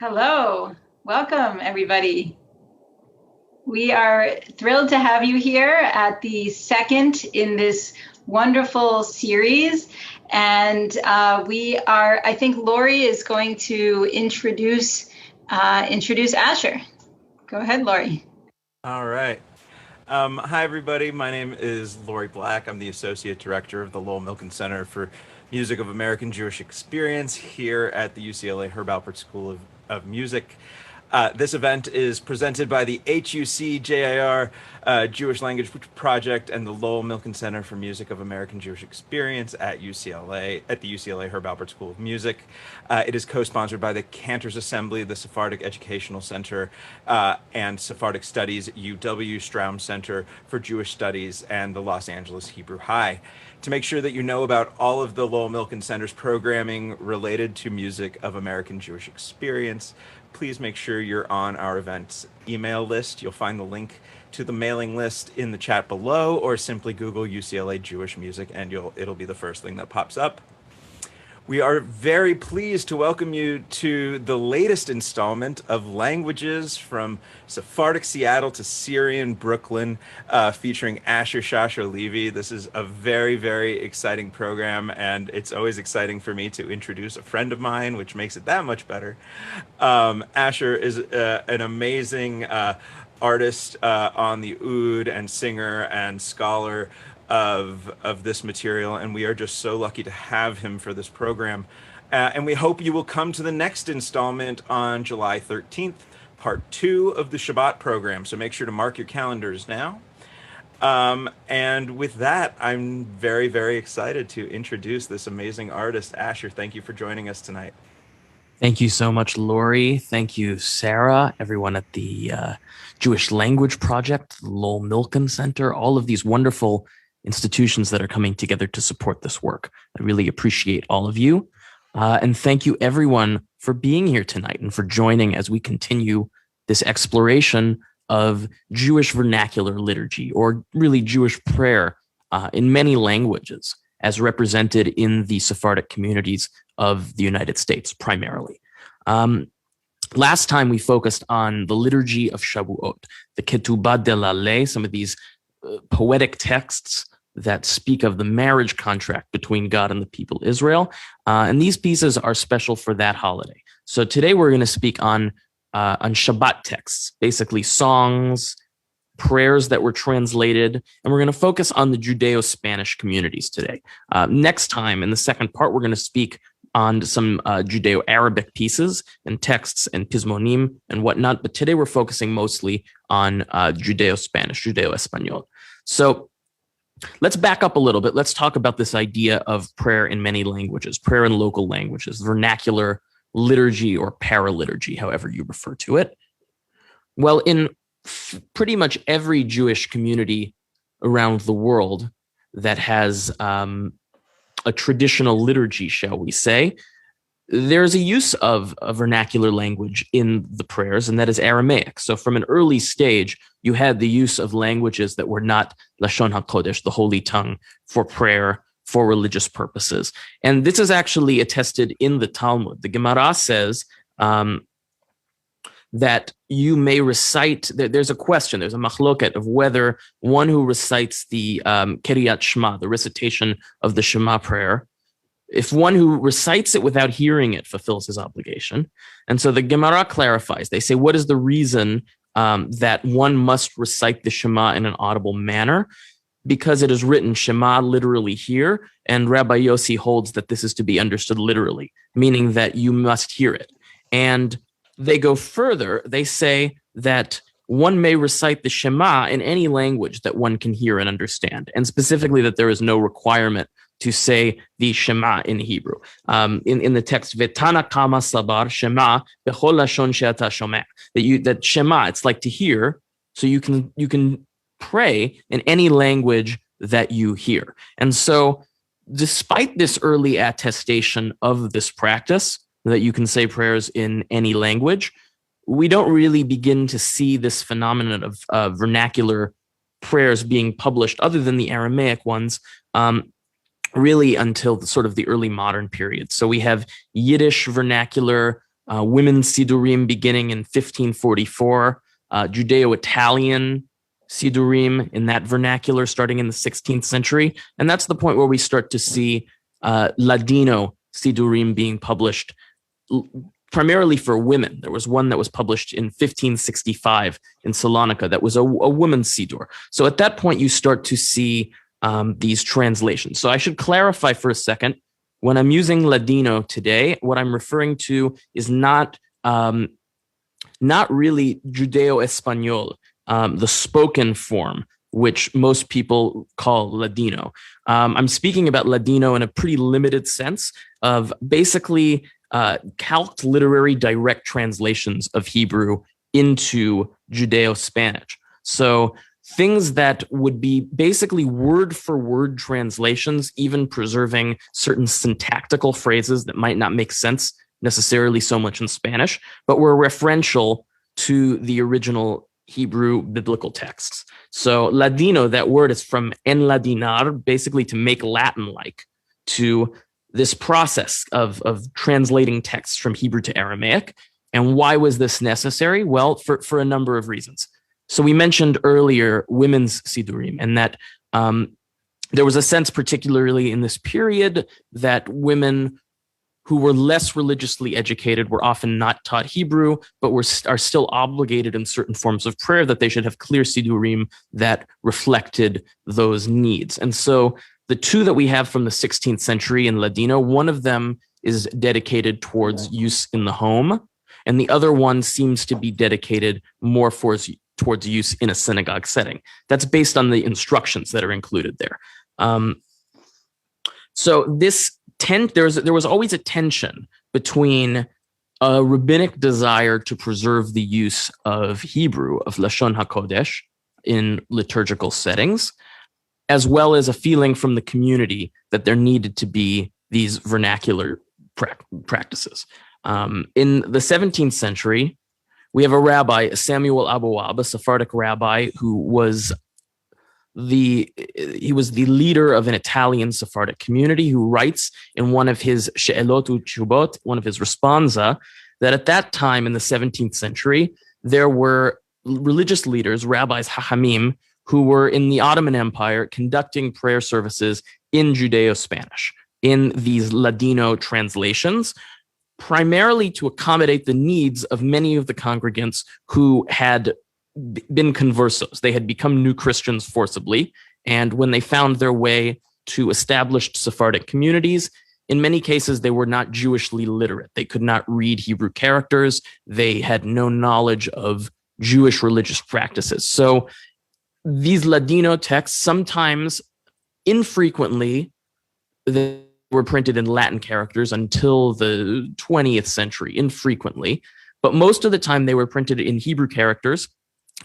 Hello, welcome everybody. We are thrilled to have you here at the second in this wonderful series. And I think Lori is going to introduce Asher. Go ahead, Lori. All right. Hi, everybody. My name is Lori Black. I'm the Associate Director of the Lowell Milken Center for Music of American Jewish Experience here at the UCLA Herb Alpert School of Music. This event is presented by the HUC-JIR Jewish Language Project and the Lowell Milken Center for Music of American Jewish Experience at UCLA, at the UCLA Herb Alpert School of Music. It is co-sponsored by the Cantors Assembly, the Sephardic Educational Center, and Sephardic Studies UW Straum Center for Jewish Studies, and the Los Angeles Hebrew High. To make sure that you know about all of the Lowell Milken Center's programming related to music of American Jewish Experience, please make sure you're on our event's email list. You'll find the link to the mailing list in the chat below, or simply Google UCLA Jewish Music and it'll be the first thing that pops up. We are very pleased to welcome you to the latest installment of Languages from Sephardic Seattle to Syrian Brooklyn, featuring Asher Shasho Levy. This is a very, very exciting program, and it's always exciting for me to introduce a friend of mine, which makes it that much better. Asher is an amazing artist on the oud and singer and scholar of this material, and we are just so lucky to have him for this program. And we hope you will come to the next installment on July 13th, part 2 of the Shabbat program. So make sure to mark your calendars now. And with that, I'm very, very excited to introduce this amazing artist, Asher. Thank you for joining us tonight. Thank you so much, Lori. Thank you, Sarah, everyone at the Jewish Language Project, the Lowell Milken Center, all of these wonderful institutions that are coming together to support this work. I really appreciate all of you. And thank you, everyone, for being here tonight and for joining as we continue this exploration of Jewish vernacular liturgy, or really Jewish prayer in many languages, as represented in the Sephardic communities of the United States primarily. Last time we focused on the liturgy of Shavuot, the Ketubah de la Ley, some of these poetic texts that speak of the marriage contract between God and the people Israel. And these pieces are special for that holiday. So today we're going to speak on Shabbat texts, basically songs, prayers that were translated, and we're going to focus on the Judeo-Spanish communities today. Next time, in the second part, we're going to speak on some Judeo-Arabic pieces and texts and pismonim and whatnot, but today we're focusing mostly on Judeo-Spanish, Judeo-Espanol. So let's back up a little bit. Let's talk about this idea of prayer in many languages, prayer in local languages, vernacular liturgy or paraliturgy, however you refer to it. Well, in pretty much every Jewish community around the world that has a traditional liturgy, shall we say, there's a use of a vernacular language in the prayers, and that is Aramaic. So from an early stage, you had the use of languages that were not Lashon HaKodesh, the holy tongue, for prayer, for religious purposes. And this is actually attested in the Talmud. The Gemara says that you may recite, there's a question, there's a machloket of whether one who recites the Kiryat Shema, the recitation of the Shema prayer, if one who recites it without hearing it fulfills his obligation. And so the Gemara clarifies. They say, what is the reason that one must recite the Shema in an audible manner? Because it is written Shema literally here, and Rabbi Yossi holds that this is to be understood literally, meaning that you must hear it. And they go further. They say that one may recite the Shema in any language that one can hear and understand, and specifically that there is no requirement to say the Shema in Hebrew. In the text, Vetana kama sabar Shema bechol lashon she'ata shomeh, that Shema, it's like to hear, so you can pray in any language that you hear. And so, despite this early attestation of this practice, that you can say prayers in any language, we don't really begin to see this phenomenon of vernacular prayers being published, other than the Aramaic ones, really until sort of the early modern period. So we have Yiddish vernacular, women's Sidurim beginning in 1544, Judeo-Italian Sidurim in that vernacular starting in the 16th century. And that's the point where we start to see Ladino Sidurim being published primarily for women. There was one that was published in 1565 in Salonika that was a woman's Sidur. So at that point, you start to see these translations. So I should clarify for a second, when I'm using Ladino today, what I'm referring to is not really Judeo-Espanol, the spoken form, which most people call Ladino. I'm speaking about Ladino in a pretty limited sense of basically calqued literary direct translations of Hebrew into Judeo-Spanish. So things that would be basically word-for-word translations, even preserving certain syntactical phrases that might not make sense necessarily so much in Spanish, but were referential to the original Hebrew biblical texts. So Ladino, that word is from enladinar, basically to make Latin-like, to this process of translating texts from Hebrew to Aramaic. And why was this necessary? Well, for a number of reasons. So we mentioned earlier women's Sidurim, and that there was a sense, particularly in this period, that women who were less religiously educated were often not taught Hebrew, but are still obligated in certain forms of prayer, that they should have clear Sidurim that reflected those needs. And so the two that we have from the 16th century in Ladino, one of them is dedicated towards use in the home, and the other one seems to be dedicated more towards use in a synagogue setting. That's based on the instructions that are included there. So there was always a tension between a rabbinic desire to preserve the use of Hebrew, of Lashon HaKodesh, in liturgical settings, as well as a feeling from the community that there needed to be these vernacular practices. In the 17th century, we have a rabbi, Samuel Abouab, a Sephardic rabbi who was the leader of an Italian Sephardic community, who writes in one of his She'elot u'Tshubot, one of his responsa, that at that time in the 17th century, there were religious leaders, rabbis, hachamim, who were in the Ottoman Empire conducting prayer services in Judeo-Spanish, in these Ladino translations, primarily to accommodate the needs of many of the congregants who had been conversos. They had become new Christians forcibly, and when they found their way to established Sephardic communities, in many cases, they were not Jewishly literate. They could not read Hebrew characters. They had no knowledge of Jewish religious practices. So these Ladino texts, sometimes infrequently, they were printed in Latin characters until the 20th century, infrequently. But most of the time, they were printed in Hebrew characters,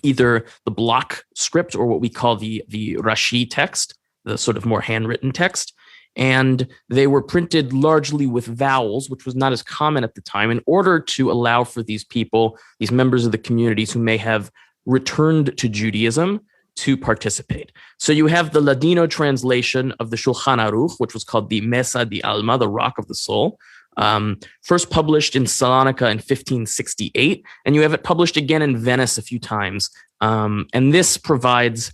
either the block script or what we call the Rashi text, the sort of more handwritten text. And they were printed largely with vowels, which was not as common at the time, in order to allow for these people, these members of the communities who may have returned to Judaism, to participate. So you have the Ladino translation of the Shulchan Aruch, which was called the Mesa di Alma, the Rock of the Soul, first published in Salonika in 1568, and you have it published again in Venice a few times. And this provides,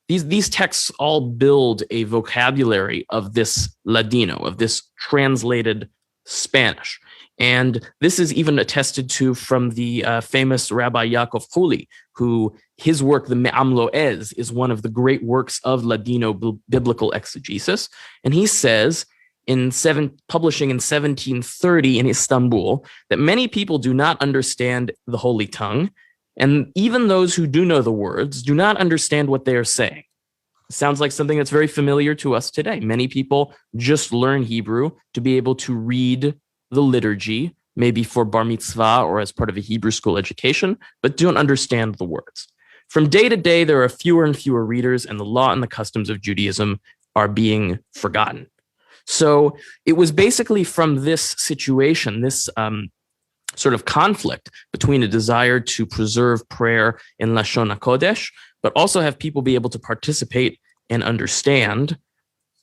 these texts all build a vocabulary of this Ladino, of this translated Spanish. And this is even attested to from the famous Rabbi Yaakov Huli, who his work, the Me'am Lo'ez, is one of the great works of Ladino biblical exegesis. And he says, publishing in 1730 in Istanbul, that many people do not understand the Holy Tongue, and even those who do know the words do not understand what they are saying. It sounds like something that's very familiar to us today. Many people just learn Hebrew to be able to read the liturgy, maybe for bar mitzvah or as part of a Hebrew school education, but don't understand the words. From day to day, there are fewer and fewer readers, and the law and the customs of Judaism are being forgotten. So it was basically from this situation, this sort of conflict between a desire to preserve prayer in Lashon HaKodesh, but also have people be able to participate and understand,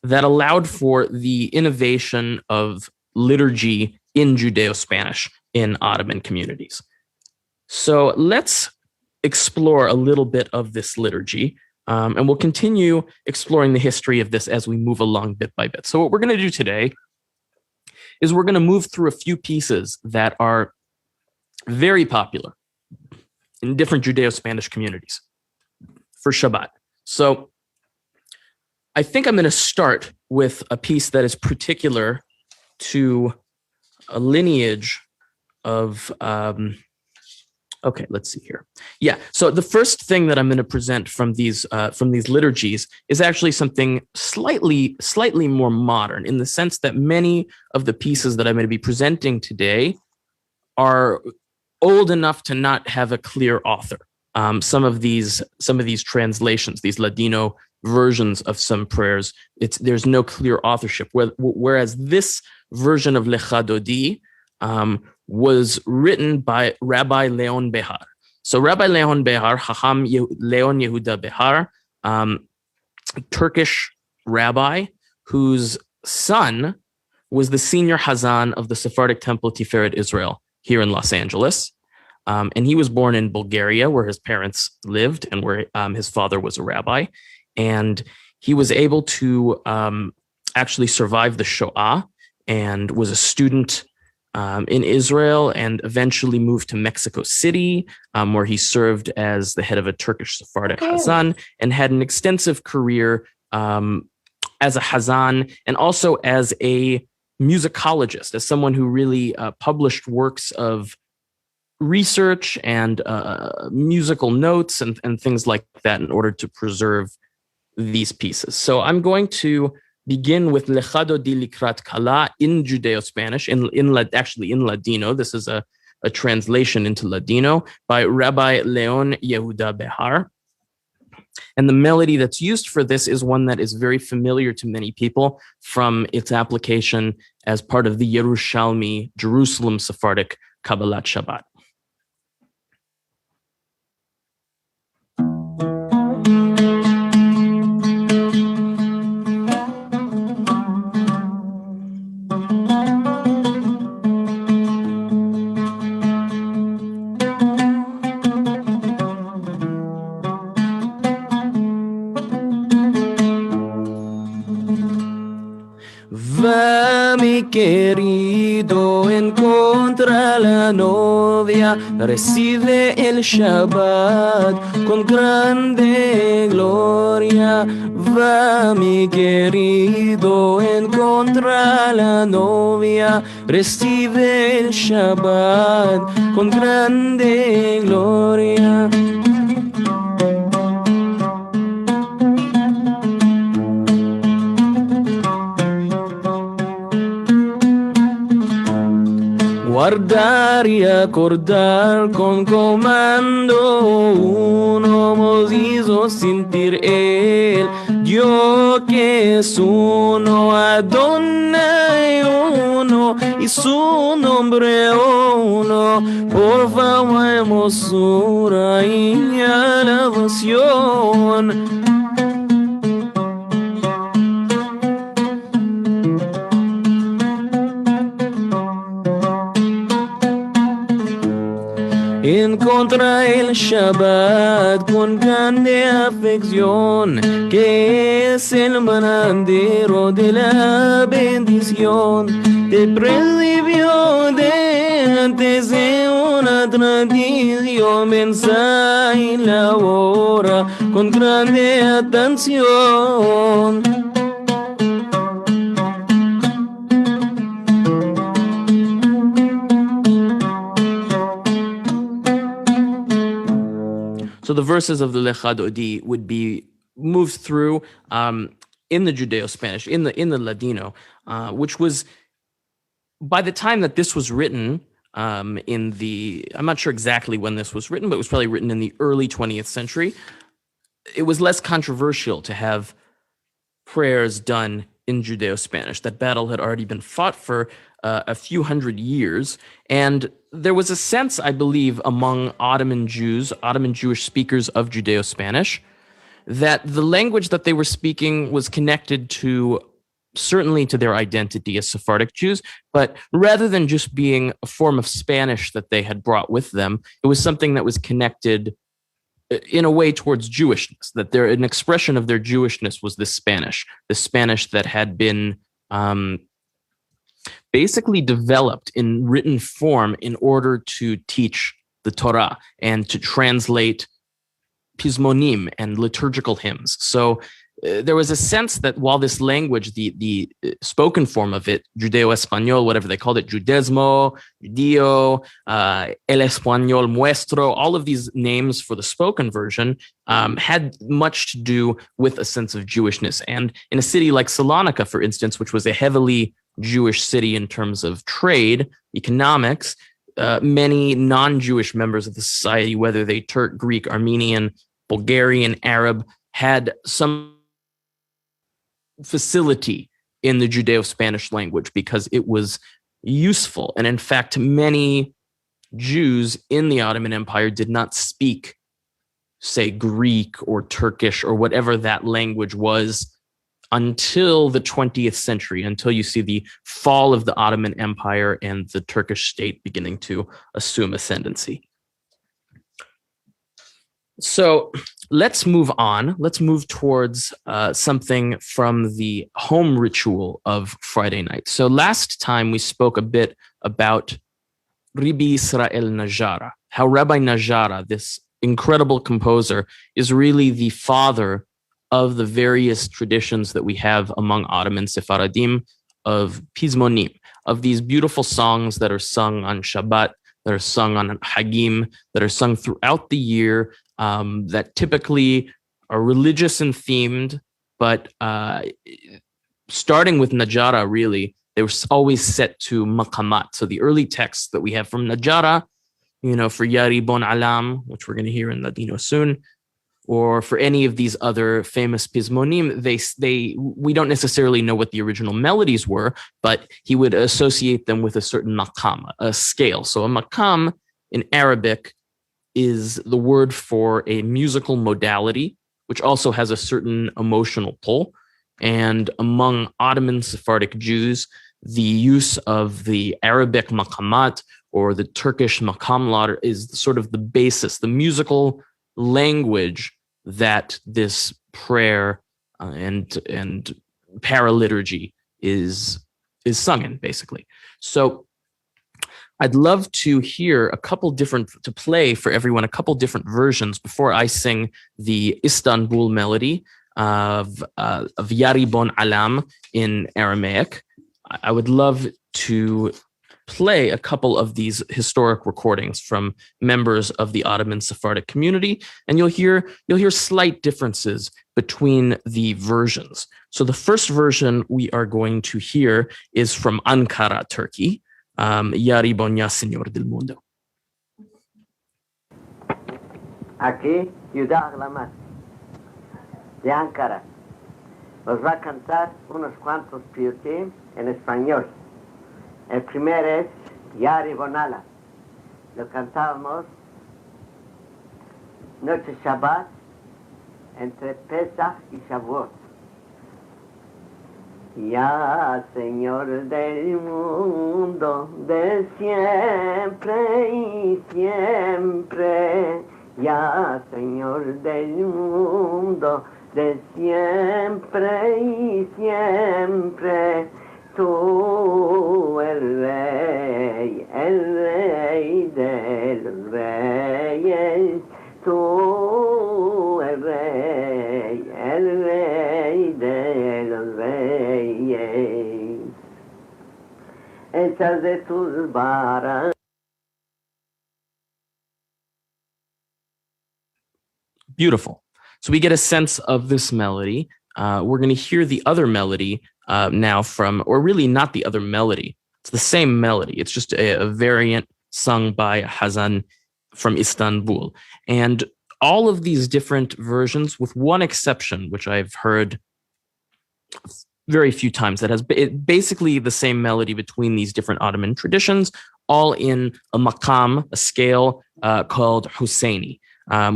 that allowed for the innovation of liturgy in Judeo-Spanish in Ottoman communities. So let's explore a little bit of this liturgy, and we'll continue exploring the history of this as we move along bit by bit. So what we're going to do today is we're going to move through a few pieces that are very popular in different Judeo-Spanish communities for Shabbat. So I think I'm going to start with a piece that is particular to a lineage of, okay, let's see here. Yeah, so the first thing that I'm going to present from these liturgies is actually something slightly more modern, in the sense that many of the pieces that I'm going to be presenting today are old enough to not have a clear author. Some of these translations, these Ladino versions of some prayers, there's no clear authorship. Whereas this version of Lecha Dodi was written by Rabbi Leon Behar. So Rabbi Leon Behar, Chacham Leon Yehuda Behar, Turkish rabbi whose son was the senior Hazan of the Sephardic Temple Tiferet Israel here in Los Angeles. And he was born in Bulgaria, where his parents lived and where his father was a rabbi. And he was able to actually survive the Shoah and was a student in Israel, and eventually moved to Mexico City, where he served as the head of a Turkish Sephardic Hazan, and had an extensive career as a Hazan and also as a musicologist, as someone who really published works of research and musical notes and things like that in order to preserve these pieces. So I'm going to begin with Lejado di Likrat Kala in Judeo-Spanish, actually in Ladino. This is a translation into Ladino by Rabbi Leon Yehuda Behar. And the melody that's used for this is one that is very familiar to many people from its application as part of the Yerushalmi, Jerusalem Sephardic Kabbalat Shabbat. Va mi querido en contra la novia, recibe el Shabbat con grande gloria. Va mi querido en contra la novia, recibe el Shabbat con grande gloria. Guardar y acordar con comando uno nos hizo sentir el Dios que es uno, Adonai uno y su nombre uno. Por favor, hermosura y alabación. En contra el Shabbat con grande afección, que es el manadero de la bendición. Te prescribió de antes de una tradición, mensaje y labora con grande atención. So the verses of the Lejado Di would be moved through in the Judeo-Spanish, in the Ladino, which was, by the time that this was written, I'm not sure exactly when this was written, but it was probably written in the early 20th century. It was less controversial to have prayers done in Judeo-Spanish. That battle had already been fought for a few hundred years, and there was a sense, I believe, among Ottoman Jewish speakers of Judeo-Spanish, that the language that they were speaking was connected certainly to their identity as Sephardic Jews, but rather than just being a form of Spanish that they had brought with them, it was something that was connected in a way towards Jewishness, that an expression of their Jewishness was the Spanish that had been basically developed in written form in order to teach the Torah and to translate pismonim and liturgical hymns. So there was a sense that while this language, the spoken form of it, Judeo-Español, whatever they called it, Judesmo, Judeo, El Español Muestro, all of these names for the spoken version had much to do with a sense of Jewishness. And in a city like Salonika, for instance, which was a heavily Jewish city in terms of trade, economics, many non-Jewish members of the society, whether they Turk, Greek, Armenian, Bulgarian, Arab, had some facility in the Judeo-Spanish language because it was useful. And in fact, many Jews in the Ottoman Empire did not speak, say, Greek or Turkish or whatever that language was until the 20th century, until you see the fall of the Ottoman Empire and the Turkish state beginning to assume ascendancy. So let's move on. Let's move towards something from the home ritual of Friday night. So last time we spoke a bit about Rabbi Israel Najara, how Rabbi Najara, this incredible composer, is really the father of the various traditions that we have among Ottoman Sephardim of pismonim, of these beautiful songs that are sung on Shabbat that are sung on Hagim, that are sung throughout the year, that typically are religious and themed, but starting with Najara, really, they were always set to maqamat. So the early texts that we have from Najara, for Yari Bon Alam, which we're going to hear in Ladino soon, or for any of these other famous pismonim, we don't necessarily know what the original melodies were, but he would associate them with a certain maqam, a scale. So a maqam in Arabic is the word for a musical modality, which also has a certain emotional pull. And among Ottoman Sephardic Jews, the use of the Arabic maqamat or the Turkish makamlar is sort of the basis, the musical language that this prayer and paraliturgy is sung in, basically. So I'd love to hear to play for everyone a couple different versions before I sing the Istanbul melody of Yari Bon Alam in Aramaic. I would love to play a couple of these historic recordings from members of the Ottoman Sephardic community, and you'll hear slight differences between the versions. So the first version we are going to hear is from Ankara, Turkey, Yari Bon Ya Señor del Mundo. Aquí, Ciudad La Más, de Ankara. Os va a cantar unos cuantos piyutim en español. El primero es Yari Bonala. Lo cantábamos noche Shabbat entre Pesach y Shavuot. Ya Señor del mundo, de siempre y siempre. Ya Señor del mundo, de siempre y siempre. Tú el rey de los reyes, tú el rey de los reyes, hechas de tus varas. Beautiful. So we get a sense of this melody. We're going to hear the other melody now or really not the other melody. It's the same melody. It's just a variant sung by Hazan from Istanbul. And all of these different versions, with one exception, which I've heard very few times, that has basically the same melody between these different Ottoman traditions, all in a maqam, a scale called Husseini,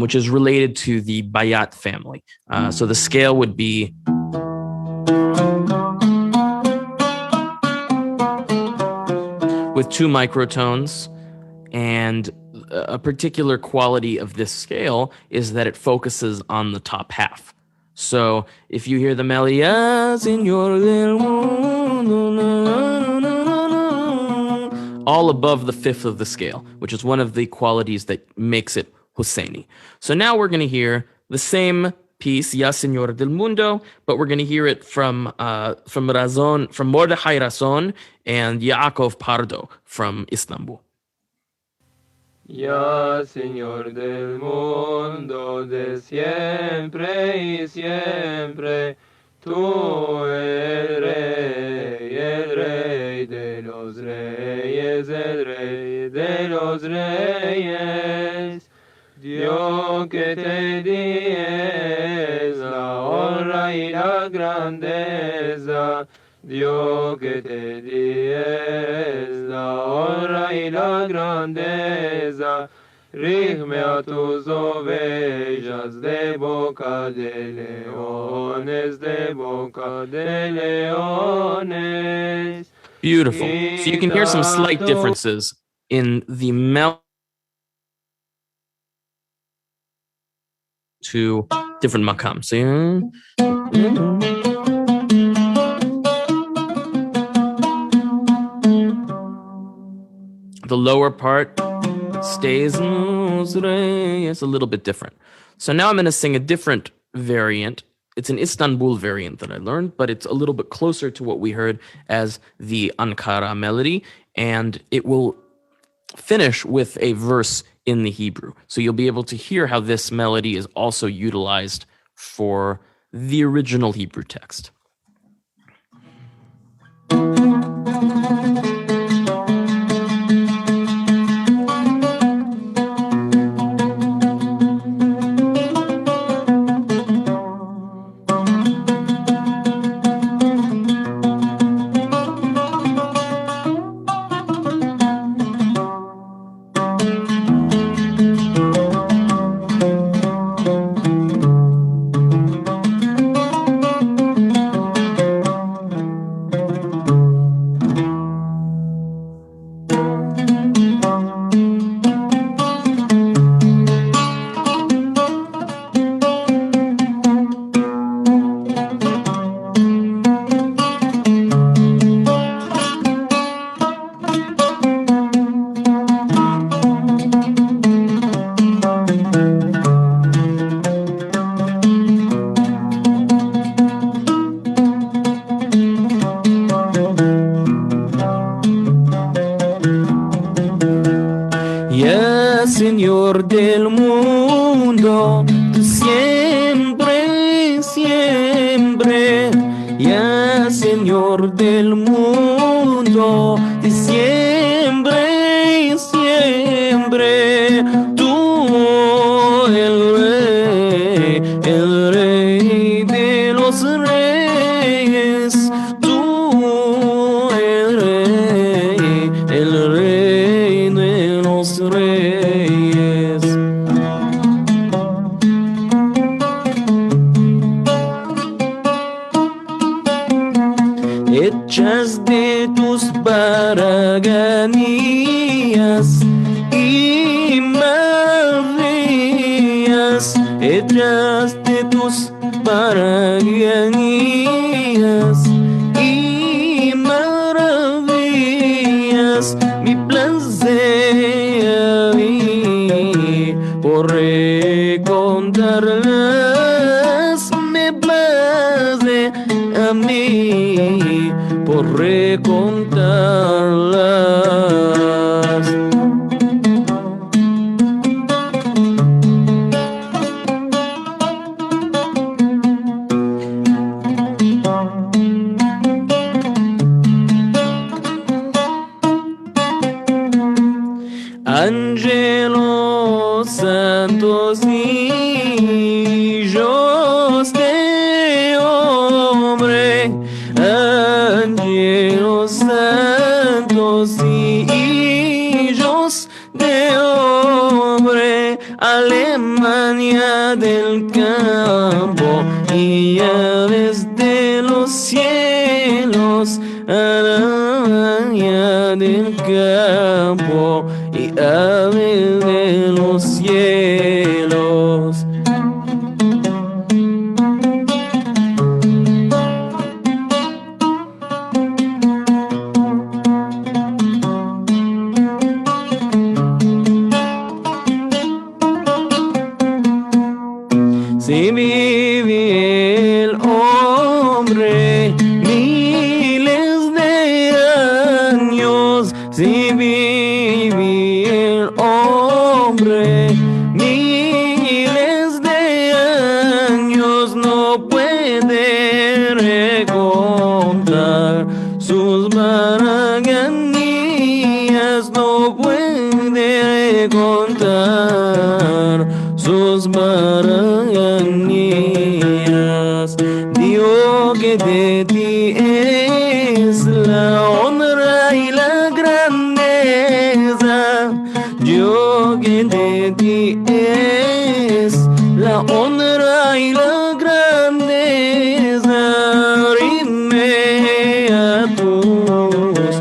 which is related to the Bayat family. So the scale would be with 2 microtones, and a particular quality of this scale is that it focuses on the top half. So if you hear the melody, all above the 5th of the scale, which is one of the qualities that makes it Husseini. So now we're going to hear the same piece, Ya Señor del Mundo, but we're going to hear it from Mordechai Razon and Yaakov Pardo from Istanbul. Ya Señor del mundo, de siempre y siempre, tú el rey de los reyes, el rey de los reyes. Dios que te dies la honra y la grandeza, Dios que te dies la honra y la grandeza, rígeme a tus ovejas de boca de leones, de boca de leones. Beautiful. So you can hear some slight differences in the to different maqams. The lower part stays, it's a little bit different. So now I'm going to sing a different variant. It's an Istanbul variant that I learned, but it's a little bit closer to what we heard as the Ankara melody, and it will finish with a verse in the Hebrew. So you'll be able to hear how this melody is also utilized for the original Hebrew text. Señor del mundo, tú siempre, siempre, ya Señor del mundo, tú siempre, siempre, tú el rey de los reyes, tú el rey de los reyes. Hechas de tus baraganías y maravillas, hechas de tus baraganías y maravillas, mi placer por recontarlas, me place a mí por recontarlas. Ángelos santos hijos de hombre, ángelos santos hijos de hombre, Alemania del campo y aves de los cielos, Alemania del campo y aves de los cielos. Si vive el hombre miles de años, si vive el hombre miles de años, no puede recontar sus baraganías, no puede recontar sus baraganías. Dios, que de ti es la honra y la grandeza, Dios, que de ti es la honra y la grandeza, rime a tus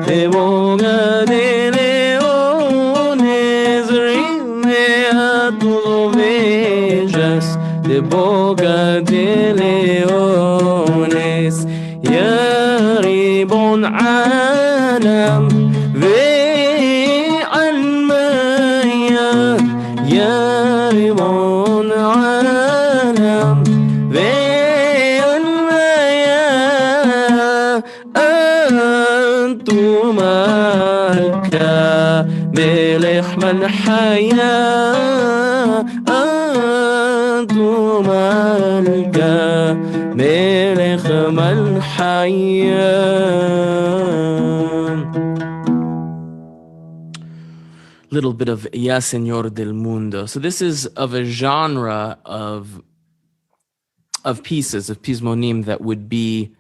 de boca de leones, rime a tus ovejas de boca de leones. Ya ribon alam ve almaya, ya ribon alam ve almaya, antum alka الحياة أنتم الجا ملك الحياة. Little bit of Ya Señor del Mundo. So this is of a genre of pieces, of pismonim, that would be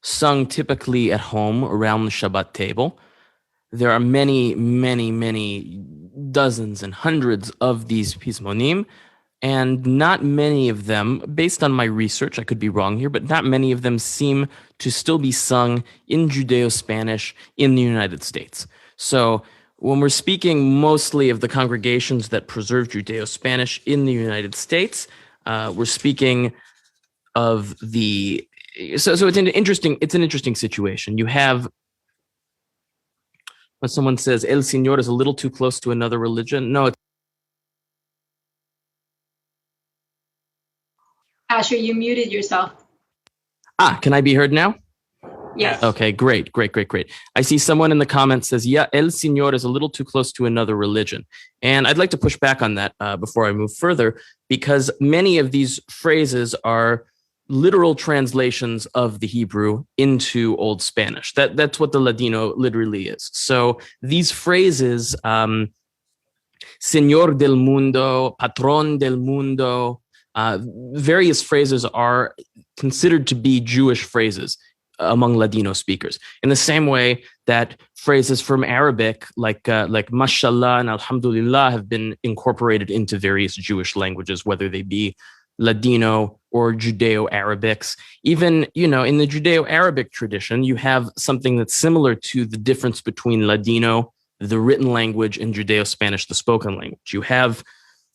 sung typically at home around the Shabbat table. There are many, many, many dozens and hundreds of these pismonim, and not many of them, based on my research, I could be wrong here, but not many of them seem to still be sung in Judeo-Spanish in the United States. So when we're speaking mostly of the congregations that preserve Judeo-Spanish in the United States, we're speaking of the... So it's an interesting situation. You have, when someone says El Señor is a little too close to another religion. No, Asher, you muted yourself. Can I be heard now? Yes. Okay, great. I see someone in the comments says, yeah, El Señor is a little too close to another religion. And I'd like to push back on that before I move further, because many of these phrases are literal translations of the Hebrew into Old Spanish. That's what the Ladino literally is. So these phrases, Señor del Mundo, Patrón del Mundo, various phrases are considered to be Jewish phrases among Ladino speakers. In the same way that phrases from Arabic like mashallah and alhamdulillah have been incorporated into various Jewish languages, whether they be Ladino or Judeo-Arabics. Even, in the Judeo-Arabic tradition, you have something that's similar to the difference between Ladino, the written language, and Judeo-Spanish, the spoken language. You have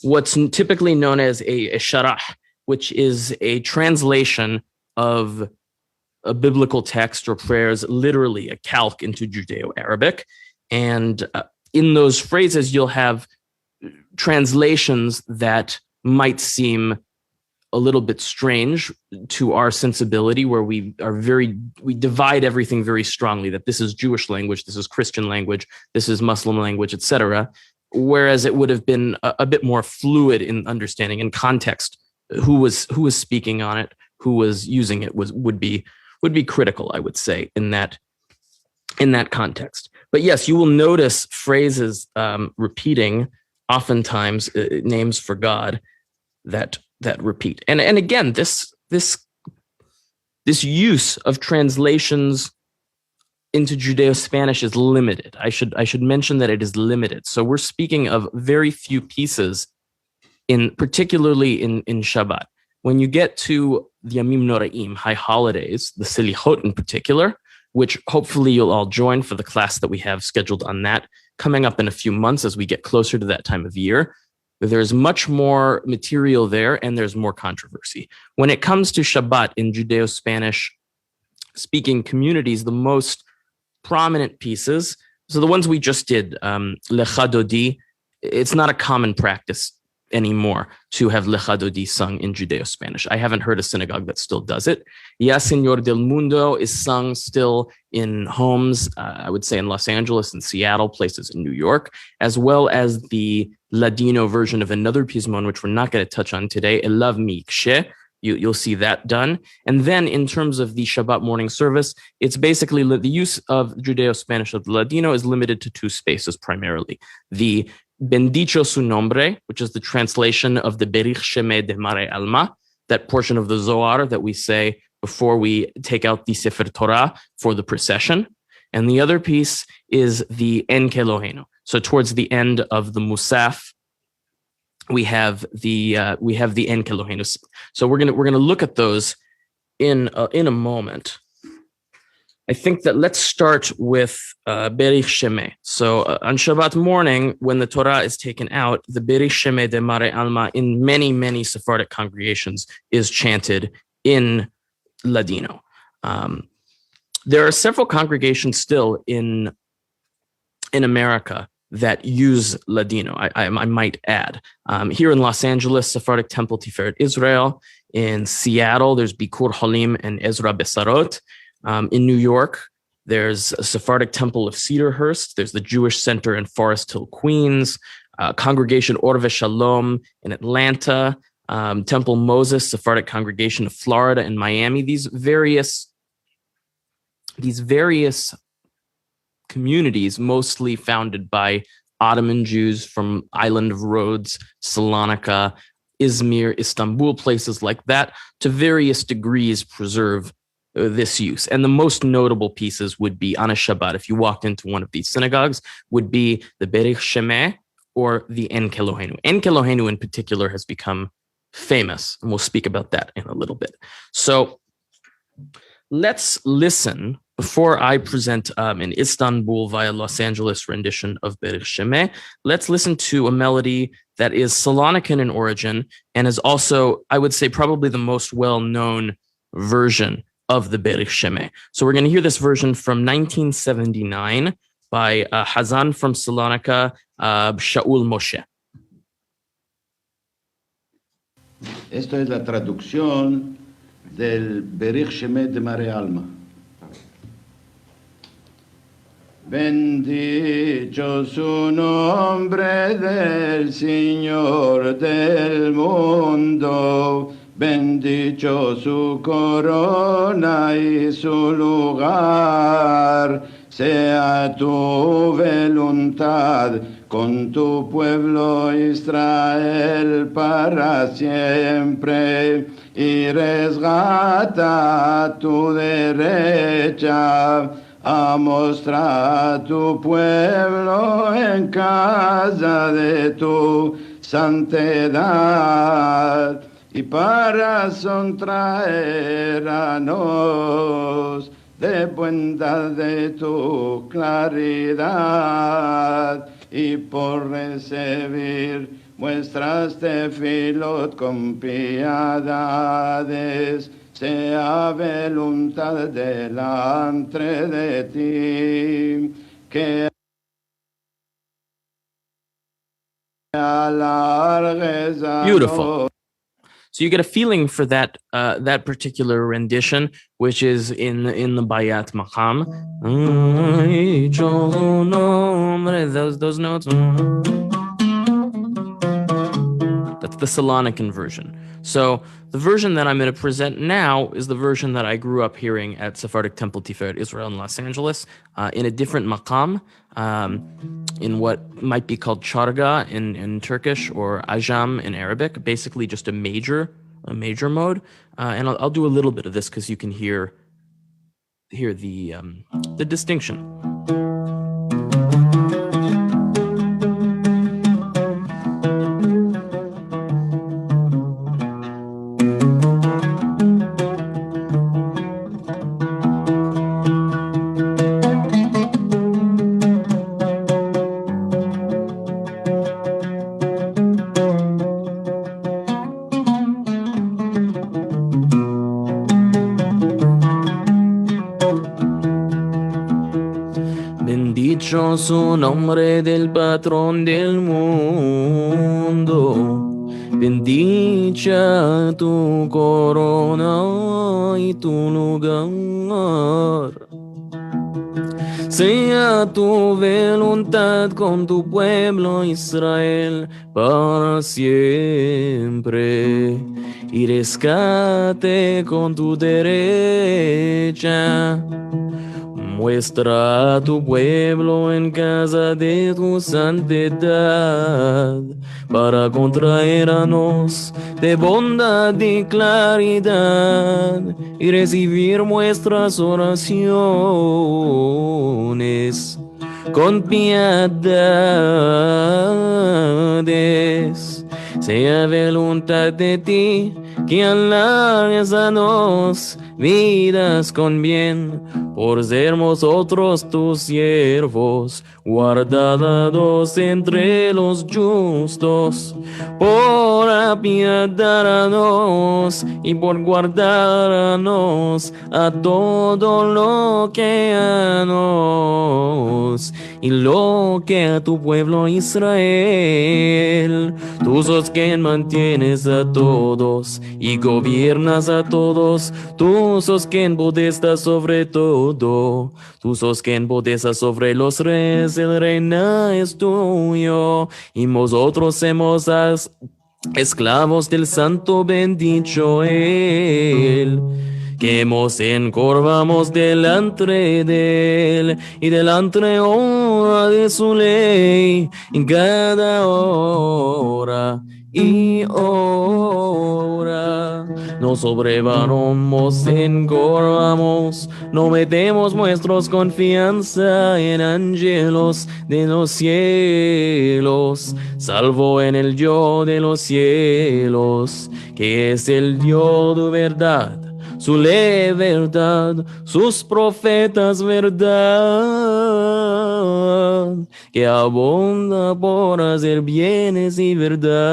what's typically known as a sharah, which is a translation of a biblical text or prayers, literally a calque into Judeo-Arabic. And in those phrases, you'll have translations that might seem a little bit strange to our sensibility, where we divide everything very strongly, that this is Jewish language, this is Christian language, this is Muslim language, etc. Whereas it would have been a bit more fluid in understanding and context. Who was speaking on it, who was using it would be critical, I would say, in that context. But yes, you will notice phrases repeating, oftentimes names for God that repeat. And again, this use of translations into Judeo-Spanish is limited. I should mention that it is limited. So we're speaking of very few pieces, particularly in Shabbat. When you get to the Yamim Noraim, high holidays, the Selichot in particular, which hopefully you'll all join for the class that we have scheduled on that coming up in a few months as we get closer to that time of year, there's much more material there and there's more controversy. When it comes to Shabbat in Judeo-Spanish speaking communities, the most prominent pieces, so the ones we just did, Lecha Dodi, it's not a common practice anymore to have Lecha Dodi sung in Judeo-Spanish. I haven't heard a synagogue that still does it. Ya Señor del Mundo is sung still in homes, I would say in Los Angeles and Seattle, places in New York, as well as the Ladino version of another pismon, which we're not going to touch on today, Elav Mikshe. You'll see that done. And then in terms of the Shabbat morning service, it's basically the use of Judeo-Spanish of the Ladino is limited to two spaces primarily. The Bendicho su nombre, which is the translation of the Berich Sheme de Mare Alma, that portion of the Zohar that we say before we take out the Sefer Torah for the procession. And the other piece is the En Keloheno. So towards the end of the Musaf, we have the En Keloheno. So we're gonna look at those in a moment. I think that let's start with Berich Sheme. So on Shabbat morning, when the Torah is taken out, the Berich Sheme de Mare Alma in many, many Sephardic congregations is chanted in Ladino. There are several congregations still in America that use Ladino, I might add. Here in Los Angeles, Sephardic Temple Tiferet Israel. In Seattle, there's Bikur Holim and Ezra Besarot. In New York, there's a Sephardic Temple of Cedarhurst. There's the Jewish Center in Forest Hill, Queens. Congregation Orve Shalom in Atlanta, Temple Moses Sephardic Congregation of Florida and Miami. These various communities, mostly founded by Ottoman Jews from Island of Rhodes, Salonika, Izmir, Istanbul, places like that, to various degrees preserve this use. And the most notable pieces would be on a Shabbat, if you walked into one of these synagogues, would be the Berich Shemeh or the En Kelohenu. En Kelohenu in particular has become famous, and we'll speak about that in a little bit. So let's listen, before I present an Istanbul via Los Angeles rendition of Berich Shemeh, let's listen to a melody that is Salonican in origin and is also, I would say, probably the most well-known version of the Berich Shemeh. So we're going to hear this version from 1979 by Hazan from Salonika, Shaul Moshe. Esto es la traducción del Berich Shemeh de Mare Alma. Bendito su nombre del Señor del mundo, bendito su corona y su lugar, sea tu voluntad con tu pueblo Israel para siempre, y resgata tu derecha a mostrar tu pueblo en casa de tu santidad, y para sontraer a nos de bondad de tu claridad, y por recibir muestras tefilot con piedades, sea voluntad delante de ti, que alargues a Beautiful. So you get a feeling for that that particular rendition, which is in the Bayat Maqam. Those notes. That's the Salonican version. So the version that I'm going to present now is the version that I grew up hearing at Sephardic Temple Tiferet Israel in Los Angeles, in a different maqam, in what might be called charga in Turkish or ajam in Arabic, basically just a major mode. And I'll do a little bit of this because you can hear the distinction. Su nombre del patrón del mundo, bendicha tu corona y tu lugar, sea tu voluntad con tu pueblo Israel para siempre, y rescate con tu derecha. Muestra a tu pueblo en casa de tu santidad, para contraernos de bondad y claridad, y recibir nuestras oraciones con piedades. Sea voluntad de ti que alargues a nos vidas con bien, por ser nosotros tus siervos, guardados entre los justos, por apiadarnos y por guardarnos a todo lo que a nos y lo que a tu pueblo Israel. Tú sos quien mantienes a todos y gobiernas a todos. Tú sos quien podesta sobre todo. Tú sos quien podesta sobre los reyes. El reino es tuyo y nosotros somos esclavos del santo bendito Él, que nos encorvamos delante de Él y delante hora de su ley, en cada hora y hora. Nos sobrevaramos, encorvamos, no metemos nuestros confianza en ángeles de los cielos, salvo en el Dios de los cielos, que es el Dios de verdad, su ley verdad, sus profetas verdad, que abunda por hacer bienes y verdades.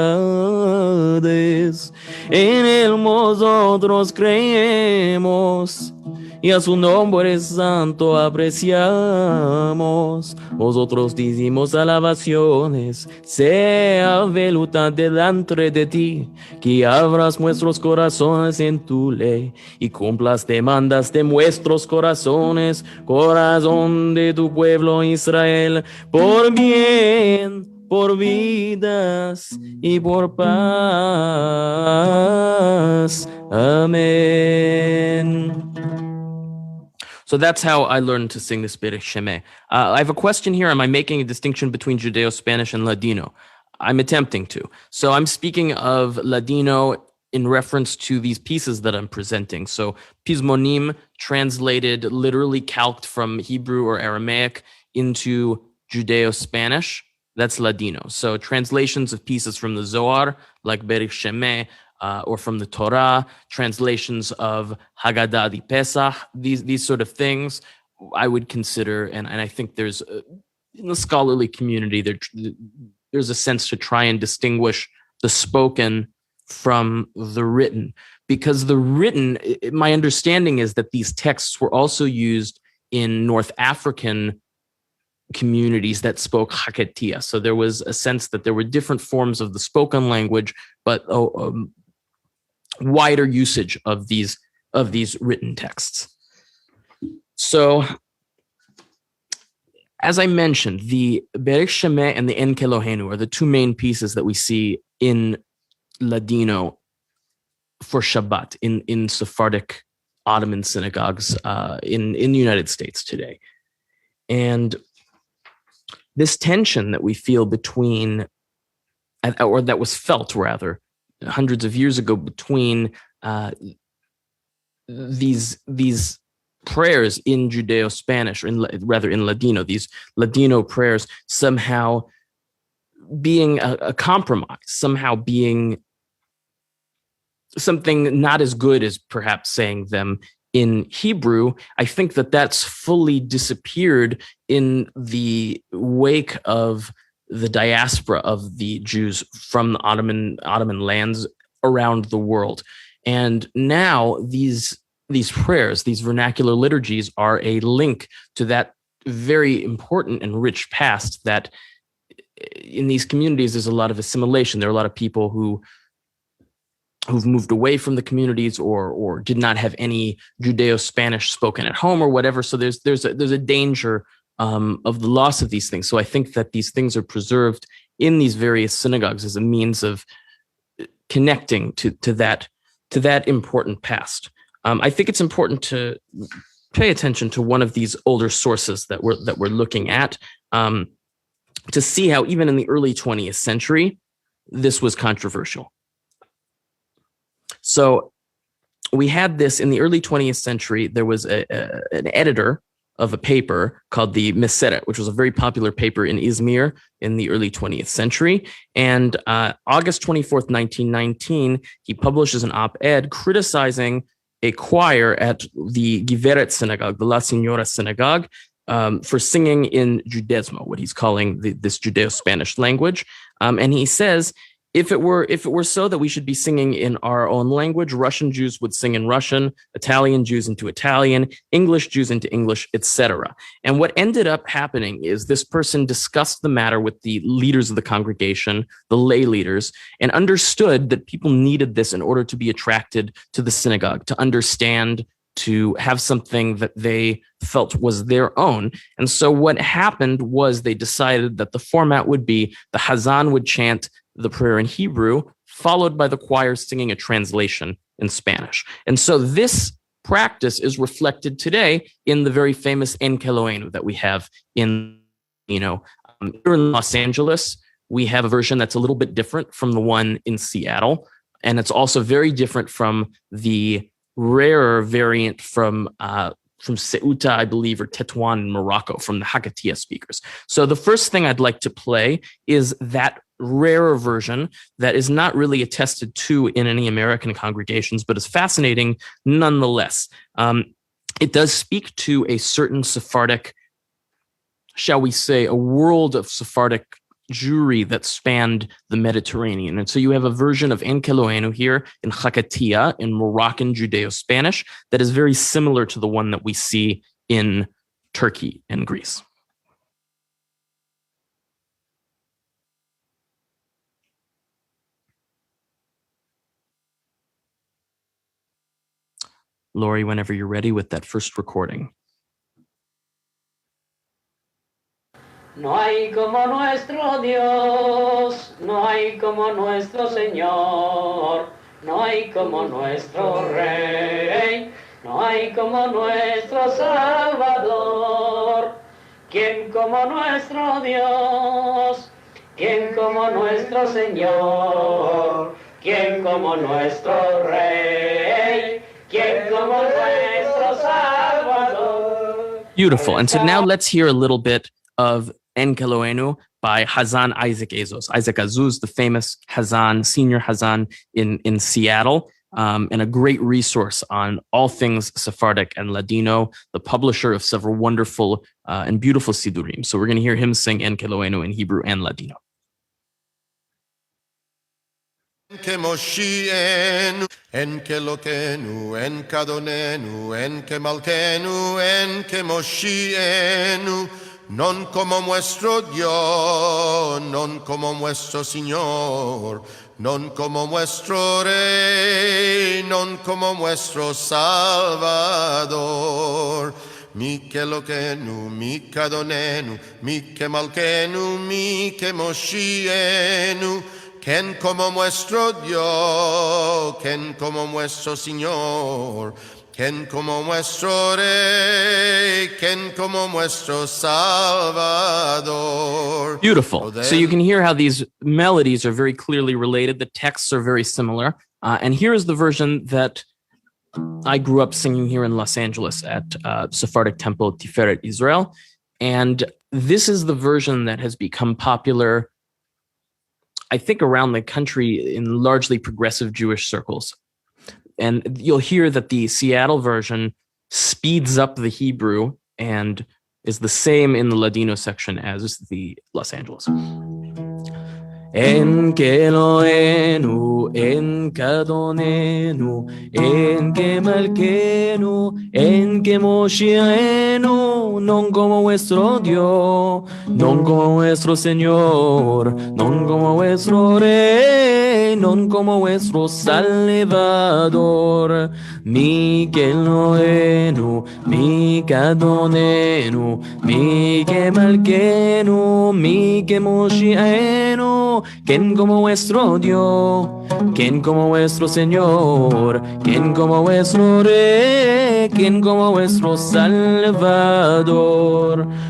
En él nosotros creemos y a su nombre santo apreciamos. Nosotros decimos alabaciones, sea voluntad delante de ti, que abras nuestros corazones en tu ley y cumplas demandas de nuestros corazones, corazón de tu pueblo Israel, por bien, por vidas y por paz. Amén. So that's how I learned to sing this Berich Shemeh. I have a question here. Am I making a distinction between Judeo-Spanish and Ladino? I'm attempting to. So I'm speaking of Ladino in reference to these pieces that I'm presenting. So Pismonim, translated, literally calqued from Hebrew or Aramaic into Judeo-Spanish, that's Ladino. So translations of pieces from the Zohar, like Berich Shemeh, or from the Torah, translations of Haggadah di Pesach, these sort of things, I would consider, and I think there's, in the scholarly community, there's a sense to try and distinguish the spoken from the written. Because the written, my understanding is that these texts were also used in North African communities that spoke Haketia. So there was a sense that there were different forms of the spoken language, but wider usage of these written texts. So, as I mentioned, the Berich Shemeh and the En Kelohenu are the two main pieces that we see in Ladino for Shabbat in Sephardic Ottoman synagogues in the United States today. And this tension that we feel between, or that was felt rather, hundreds of years ago between these prayers in Judeo-Spanish, or rather in Ladino, these Ladino prayers somehow being a compromise, somehow being something not as good as perhaps saying them in Hebrew. I think that that's fully disappeared in the wake of the diaspora of the Jews from the Ottoman lands around the world. And now these prayers, these vernacular liturgies, are a link to that very important and rich past that in these communities there's a lot of assimilation. There are a lot of people who've moved away from the communities or did not have any Judeo-Spanish spoken at home or whatever. So there's a danger of the loss of these things. So I think that these things are preserved in these various synagogues as a means of connecting to that important past. I think it's important to pay attention to one of these older sources that we're looking at to see how even in the early 20th century this was controversial. So we had this in the early 20th century. There was an editor of a paper called the Meseret, which was a very popular paper in Izmir in the early 20th century. And August 24th, 1919, he publishes an op-ed criticizing a choir at the Giveret synagogue, the La Signora synagogue, for singing in Judesmo, what he's calling this Judeo-Spanish language. And he says, if it were so that we should be singing in our own language, Russian Jews would sing in Russian, Italian Jews into Italian, English Jews into English, etc. And what ended up happening is this person discussed the matter with the leaders of the congregation, the lay leaders, and understood that people needed this in order to be attracted to the synagogue, to understand, to have something that they felt was their own. And so what happened was they decided that the format would be the Hazan would chant the prayer in Hebrew, followed by the choir singing a translation in Spanish. And so this practice is reflected today in the very famous En Keloenu that we have in, here in Los Angeles. We have a version that's a little bit different from the one in Seattle. And it's also very different from the rarer variant from Ceuta, I believe, or Tetuan in Morocco, from the Hakatia speakers. So the first thing I'd like to play is that rarer version that is not really attested to in any American congregations, but is fascinating nonetheless. It does speak to a certain Sephardic, shall we say, a world of Sephardic Jewry that spanned the Mediterranean. And so you have a version of En Keloenu here in Hakatia, in Moroccan Judeo-Spanish, that is very similar to the one that we see in Turkey and Greece. Lori, whenever you're ready with that first recording. No hay como nuestro Dios, no hay como nuestro Señor, no hay como nuestro Rey, no hay como nuestro Salvador. ¿Quién como nuestro Dios? ¿Quién como nuestro Señor? ¿Quién como nuestro Rey? ¿Quién como nuestro Salvador? Beautiful. And so now let's hear a little bit of En Keloenu by Hazan Isaac Azuz. Isaac Azuz, the famous Hazan, senior Hazan in Seattle, and a great resource on all things Sephardic and Ladino, the publisher of several wonderful and beautiful Sidurim. So we're going to hear him sing En Keloenu in Hebrew and Ladino. En Moshienu, en Kelokenu, en Kadonenu, en Kemalkenu, en Moshienu, non como nuestro Dios, non como nuestro Señor, non como nuestro Rey, non como nuestro Salvador. Mi Kelokenu, mi Kadonenu, mi Kemalkenu, mi Moshienu. Ken como nuestro Dios, ken como nuestro Señor, ken como nuestro Rey, ken como nuestro Salvador. Beautiful. So you can hear how these melodies are very clearly related. The texts are very similar. And here is the version that I grew up singing here in Los Angeles at Sephardic Temple Tiferet Israel. And this is the version that has become popular, I think, around the country in largely progressive Jewish circles. And you'll hear that the Seattle version speeds up the Hebrew and is the same in the Ladino section as the Los Angeles. En Keloenu, en Kadonenu, en Kemalkenu, en Moshienu, non como vuestro Dios, non como vuestro Señor, non como vuestro Rey, non como vuestro Salvador. Mi Keloenu, mi Kadonenu, mi Kemalkenu, mi Moshienu. ¿Quién como vuestro Dios? ¿Quién como vuestro Señor? ¿Quién como vuestro Rey? ¿Quién como vuestro Salvador?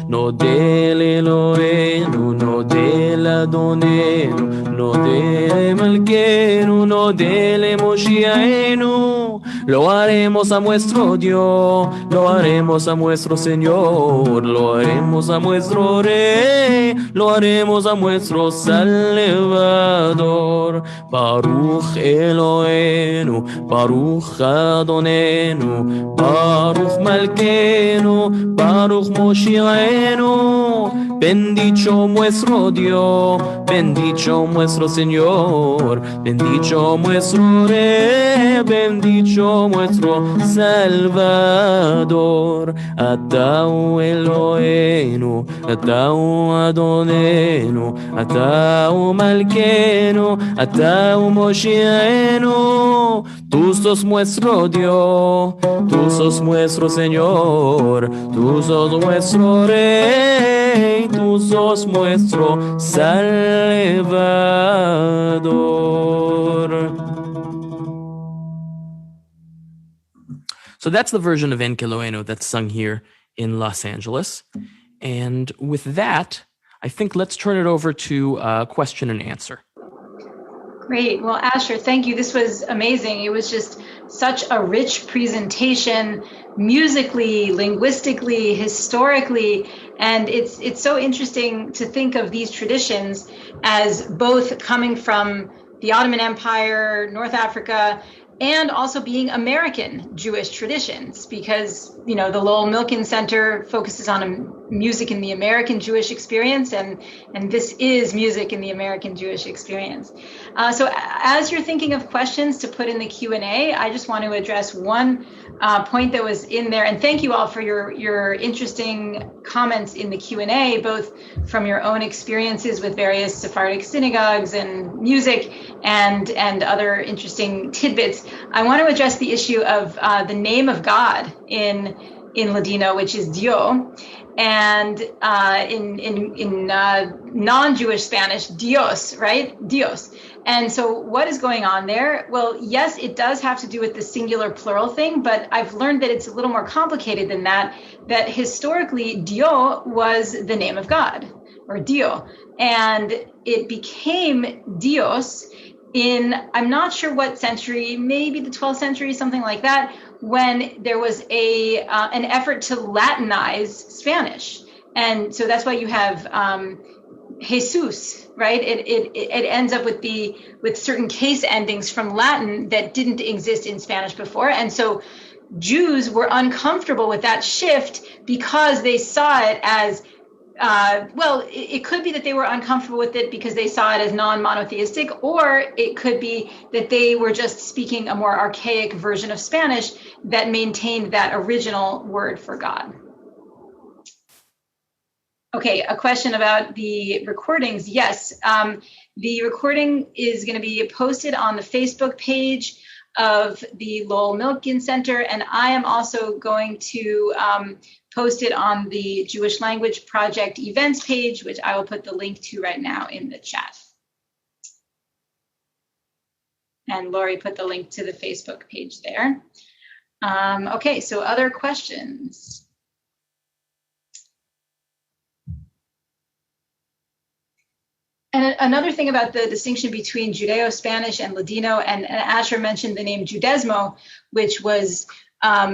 No del Elohenu, no del Adonenu, no del Malkenu, no del Moshienu. Lo haremos a nuestro Dios, lo haremos a nuestro Señor, lo haremos a nuestro Rey, lo haremos a nuestro Salvador. Baruch Elohenu, Baruch Adonenu, Baruch Malkenu, Baruch Moshienu, Bendicho nuestro Dios, bendicho nuestro Señor, bendicho nuestro Rey, bendicho nuestro Salvador. Atau Eloheinu, atau Adonenu, atau Malkenu, atau Moshiachenu. Tú sos nuestro Dios, tú sos nuestro Señor, tú sos nuestro Rey, tú sos nuestro Salvador. So that's the version of En Keloenu that's sung here in Los Angeles. And with that, I think let's turn it over to question and answer. Great. Well, Asher, thank you. This was amazing. It was just such a rich presentation, musically, linguistically, historically, and it's so interesting to think of these traditions as both coming from the Ottoman Empire, North Africa, and also being American Jewish traditions, because, you know, the Lowell Milken Center focuses on music in the American Jewish experience, and this is music in the American Jewish experience. So as you're thinking of questions to put in the Q&A, I just want to address one point that was in there, and thank you all for your interesting comments in the Q&A, both from your own experiences with various Sephardic synagogues and music, and other interesting tidbits. I want to address the issue of the name of God in Ladino, which is Dio, and in non-Jewish Spanish, Dios, right? Dios. And so what is going on there? Well, yes, it does have to do with the singular plural thing, but I've learned that it's a little more complicated than that, that historically Dio was the name of God, or Dio, and it became Dios in, I'm not sure what century, maybe the 12th century, something like that, when there was an effort to Latinize Spanish. And so that's why you have Jesus, right? It ends up with certain case endings from Latin that didn't exist in Spanish before. And so Jews were uncomfortable with that shift because they saw it as it could be that they were uncomfortable with it because they saw it as non-monotheistic, or it could be that they were just speaking a more archaic version of Spanish that maintained that original word for God. Okay, a question about the recordings. Yes, the recording is going to be posted on the Facebook page of the Lowell Milken Center, and I am also going to post it on the Jewish Language Project events page, which I will put the link to right now in the chat. And Lori put the link to the Facebook page there. Okay, so other questions? And another thing about the distinction between Judeo-Spanish and Ladino, and Asher mentioned the name Judesmo, which was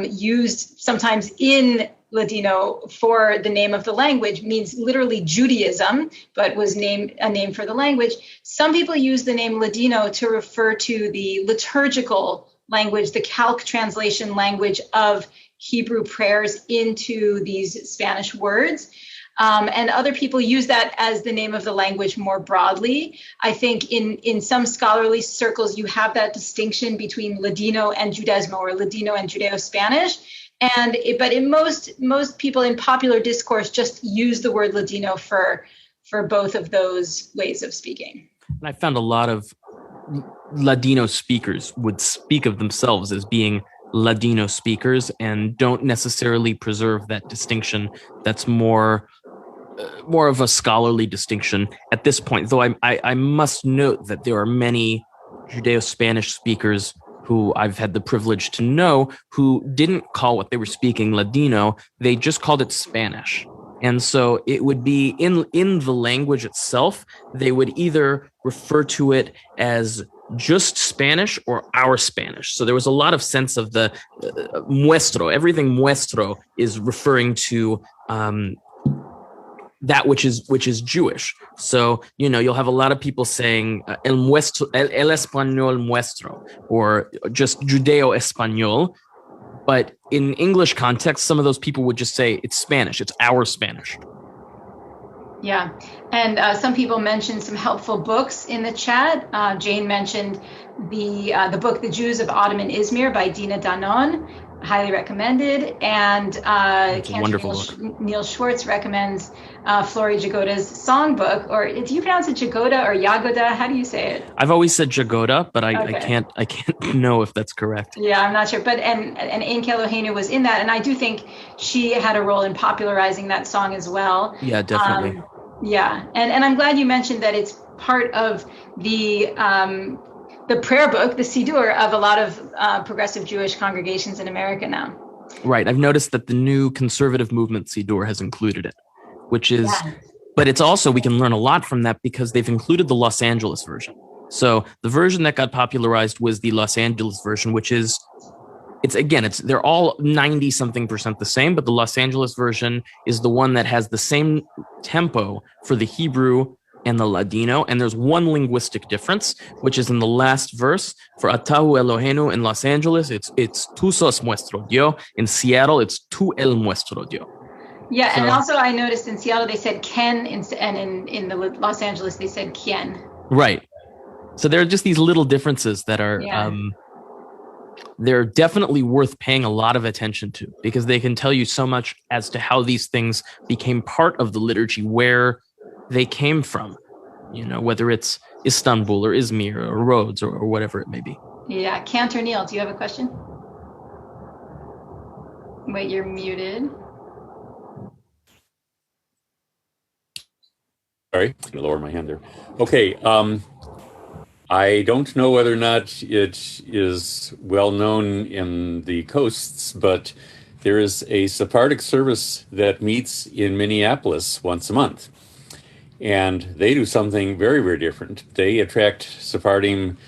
used sometimes in Ladino for the name of the language, means literally Judaism, but was a name for the language. Some people use the name Ladino to refer to the liturgical language, the calc translation language of Hebrew prayers into these Spanish words. And other people use that as the name of the language more broadly. I think in some scholarly circles, you have that distinction between Ladino and Judesmo, or Ladino and Judeo-Spanish. But in most people in popular discourse just use the word Ladino for both of those ways of speaking. And I found a lot of Ladino speakers would speak of themselves as being Ladino speakers and don't necessarily preserve that distinction. That's more of a scholarly distinction at this point, though I must note that there are many Judeo-Spanish speakers who I've had the privilege to know who didn't call what they were speaking Ladino, they just called it Spanish. And so it would be in the language itself, they would either refer to it as just Spanish or our Spanish. So there was a lot of sense of the muestro. Everything muestro is referring to that which is Jewish. So, you'll have a lot of people saying el español muestro, or just Judeo-Español. But in English context, some of those people would just say it's Spanish, it's our Spanish. Yeah, and some people mentioned some helpful books in the chat. Jane mentioned the book "The Jews of Ottoman Izmir" by Dina Danon, highly recommended. And Cantor Neil Schwartz recommends Flori Jagoda's songbook, or do you pronounce it Jagoda or Yagoda? How do you say it? I've always said Jagoda, but I can't know if that's correct. Yeah, I'm not sure. But and Ein Kelohenu was in that, and I do think she had a role in popularizing that song as well. Yeah, definitely. Yeah, and I'm glad you mentioned that it's part of the prayer book, the Siddur, of a lot of progressive Jewish congregations in America now. Right. I've noticed that the new conservative movement Siddur has included it, which is, but it's also, we can learn a lot from that because they've included the Los Angeles version. So the version that got popularized was the Los Angeles version, which is, they're all 90-something% the same, but the Los Angeles version is the one that has the same tempo for the Hebrew and the Ladino, and there's one linguistic difference, which is in the last verse. For Atahu Elohenu in Los Angeles, it's Tu sos nuestro Dios. In Seattle, it's Tu el nuestro Dios. Yeah, so, and also I noticed in Seattle they said Ken, and in the Los Angeles they said Kien. Right. So there are just these little differences that are... they're definitely worth paying a lot of attention to because they can tell you so much as to how these things became part of the liturgy, where they came from, whether it's Istanbul or Izmir or Rhodes or whatever it may be. Yeah. Cantor Neil, do you have a question? Wait, you're muted. Sorry, I'm gonna lower my hand there. Okay. I don't know whether or not it is well known in the coasts, but there is a Sephardic service that meets in Minneapolis once a month. And they do something very, very different. They attract Sephardim,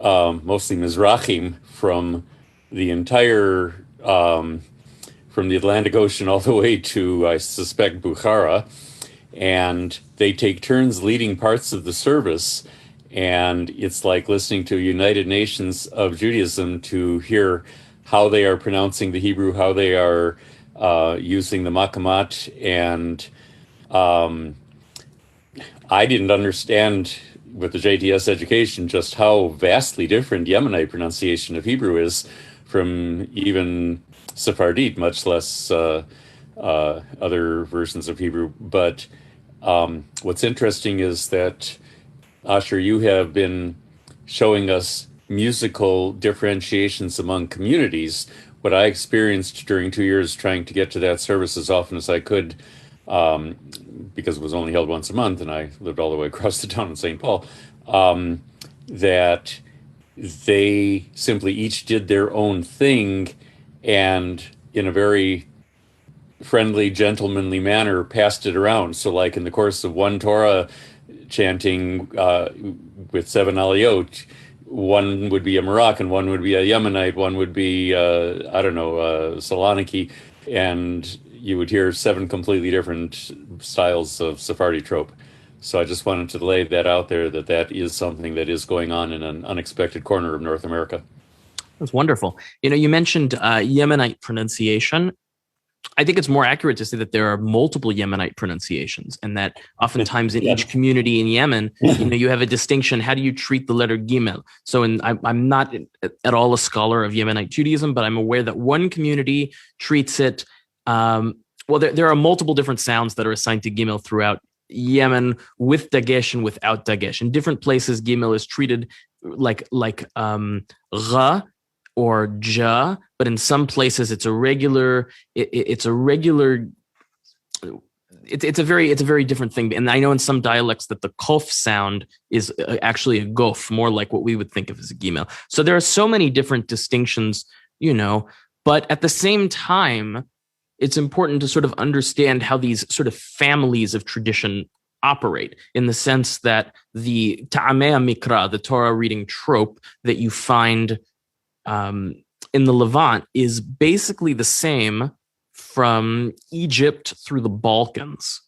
mostly Mizrahim, from the entire, from the Atlantic Ocean all the way to, I suspect, Bukhara. And they take turns leading parts of the service. And it's like listening to United Nations of Judaism to hear how they are pronouncing the Hebrew, how they are using the Makamat. And I didn't understand with the JTS education just how vastly different Yemenite pronunciation of Hebrew is from even Sephardic, much less other versions of Hebrew. But what's interesting is that Asher, you have been showing us musical differentiations among communities. What I experienced during 2 years trying to get to that service as often as I could, because it was only held once a month and I lived all the way across the town in St. Paul, that they simply each did their own thing and in a very friendly, gentlemanly manner passed it around. So like in the course of one Torah chanting with 7 aliyot, one would be a Moroccan, one would be a Yemenite, one would be, Saloniki, and you would hear 7 completely different styles of Sephardi trope. So I just wanted to lay that out there, that is something that is going on in an unexpected corner of North America. That's wonderful. You mentioned Yemenite pronunciation. I think it's more accurate to say that there are multiple Yemenite pronunciations, and that oftentimes in each community in Yemen, you have a distinction. How do you treat the letter Gimel? So, I'm not at all a scholar of Yemenite Judaism, but I'm aware that one community treats it. There are multiple different sounds that are assigned to Gimel throughout Yemen, with Dagesh and without Dagesh. In different places, Gimel is treated like Ra or Ja, but in some places it's a very different thing. And I know in some dialects that the Kof sound is actually a Gof, more like what we would think of as a Gimel. So there are so many different distinctions, but at the same time, it's important to sort of understand how these sort of families of tradition operate, in the sense that the Ta'amea Mikra, the Torah reading trope that you find in the Levant, is basically the same from Egypt through the Balkans.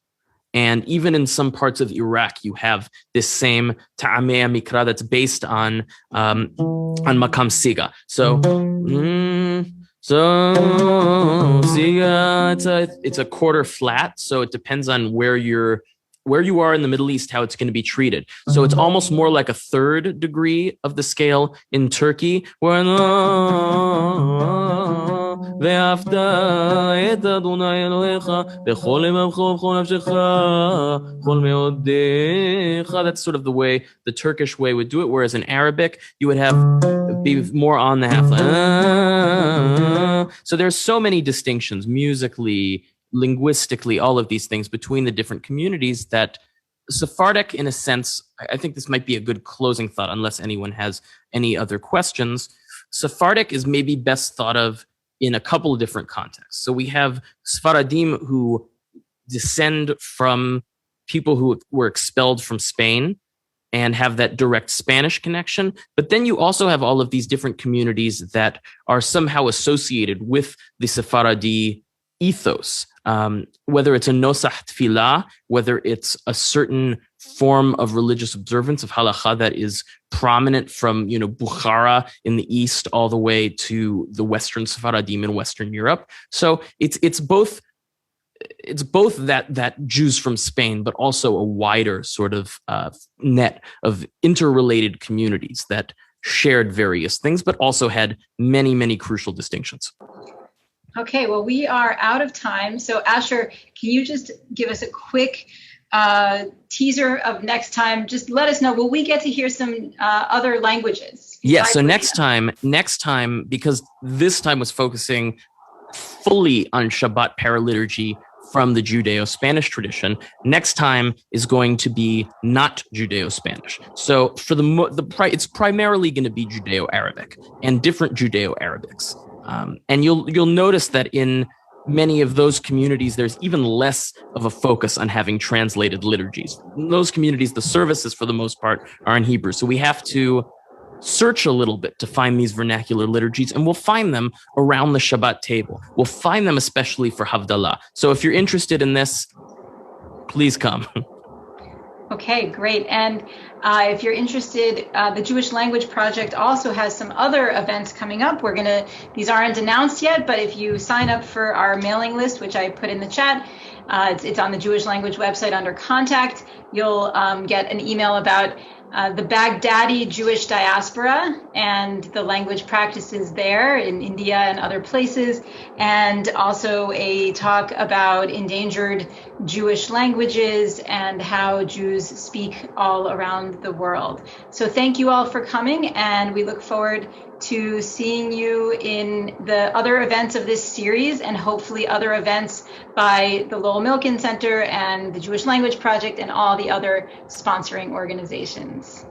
And even in some parts of Iraq, you have this same Ta'amea Mikra that's based on Makam Siga. So Siga, it's a quarter flat, so it depends on where you're where you are in the Middle East, how it's going to be treated. So it's almost more like a third degree of the scale in Turkey, where ואהבת את אדוני אלוהיך בכל לבבך ובכל נפשך בכל מאודיך. That's sort of the way the Turkish way would do it, whereas in Arabic you would have be more on the half. So there's so many distinctions musically, linguistically, all of these things between the different communities that Sephardic, in a sense, I think this might be a good closing thought unless anyone has any other questions. Sephardic is maybe best thought of in a couple of different contexts. So we have Sfaradim who descend from people who were expelled from Spain and have that direct Spanish connection. But then you also have all of these different communities that are somehow associated with the Sephardi ethos, whether it's a Nosah Tfilah, whether it's a certain form of religious observance of halakha that is prominent from, Bukhara in the east all the way to the Western Sephardim in Western Europe. So it's both that Jews from Spain, but also a wider sort of net of interrelated communities that shared various things, but also had many, many crucial distinctions. Okay, well, we are out of time. So Asher, can you just give us a quick teaser of next time? Just let us know, will we get to hear some other languages? Yeah, so next time, because this time was focusing fully on Shabbat paraliturgy from the Judeo-Spanish tradition, next time is going to be not Judeo-Spanish. So for it's primarily going to be Judeo-Arabic and different Judeo-Arabics. And you'll notice that in many of those communities, there's even less of a focus on having translated liturgies. In those communities, the services, for the most part, are in Hebrew. So we have to search a little bit to find these vernacular liturgies, and we'll find them around the Shabbat table. We'll find them especially for Havdalah. So if you're interested in this, please come. Okay, great. And if you're interested, the Jewish Language Project also has some other events coming up. These aren't announced yet, but if you sign up for our mailing list, which I put in the chat, it's on the Jewish Language website under contact, you'll get an email about the Baghdadi Jewish diaspora and the language practices there in India and other places, and also a talk about endangered Jewish languages and how Jews speak all around the world. So thank you all for coming, and we look forward to seeing you in the other events of this series, and hopefully other events by the Lowell Milken Center and the Jewish Language Project and all the other sponsoring organizations.